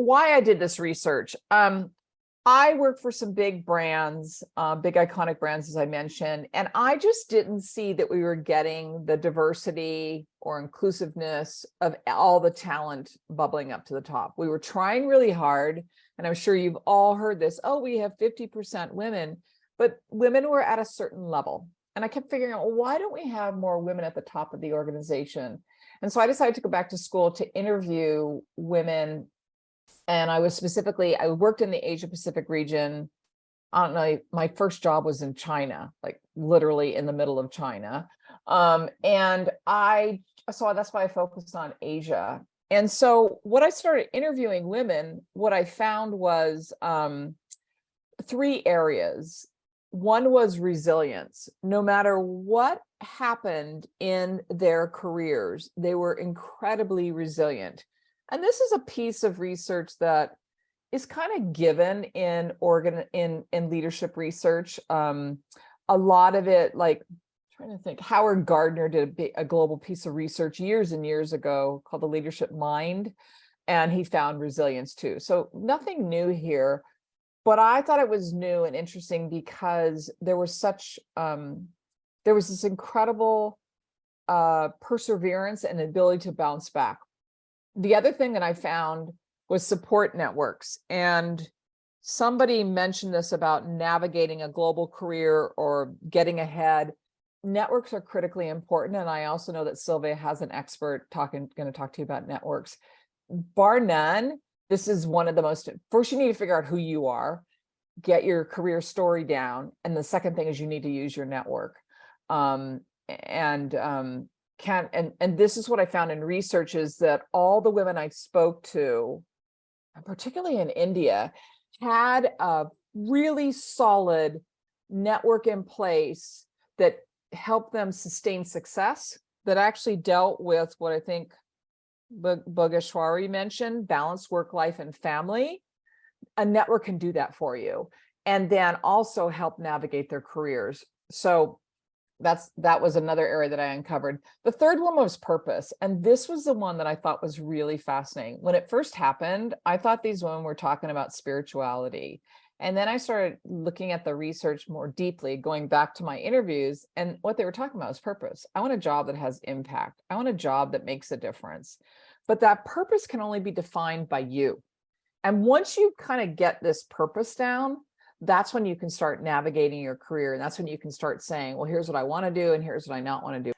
why I did this research. I work for some big brands, big iconic brands, as I mentioned, and I just didn't see that we were getting the diversity or inclusiveness of all the talent bubbling up to the top. We were trying really hard, and I'm sure you've all heard this, oh, we have 50% women, but women were at a certain level. And I kept figuring out, well, why don't we have more women at the top of the organization? And so I decided to go back to school to interview women. And I worked in the Asia Pacific region. I don't know, my first job was in China, like literally in the middle of China. So that's why I focused on Asia. And so what I started interviewing women, what I found was three areas. One was resilience. No matter what happened in their careers, they were incredibly resilient. And this is a piece of research that is kind of given in leadership research. A lot of it, like, I'm trying to think, Howard Gardner did a global piece of research years and years ago called The Leadership Mind, and he found resilience too. So nothing new here, but I thought it was new and interesting because there was this incredible perseverance and ability to bounce back. The other thing that I found was support networks. And somebody mentioned this about navigating a global career or getting ahead. Networks are critically important. And I also know that Sylvia has an expert going to talk to you about networks. Bar none, this is one of the most, first you need to figure out who you are, get your career story down. And the second thing is you need to use your network. And this is what I found in research is that all the women I spoke to, particularly in India, had a really solid network in place that helped them sustain success, that actually dealt with what I think Bogeshwari mentioned, balanced work life and family. A network can do that for you, and then also help navigate their careers. So that was another area that I uncovered. The third one was purpose. And this was the one that I thought was really fascinating. When it first happened, I thought these women were talking about spirituality. And then I started looking at the research more deeply, going back to my interviews, and what they were talking about was purpose. I want a job that has impact. I want a job that makes a difference. But that purpose can only be defined by you. And once you kind of get this purpose down, that's when you can start navigating your career. And that's when you can start saying, well, here's what I want to do, and here's what I not want to do.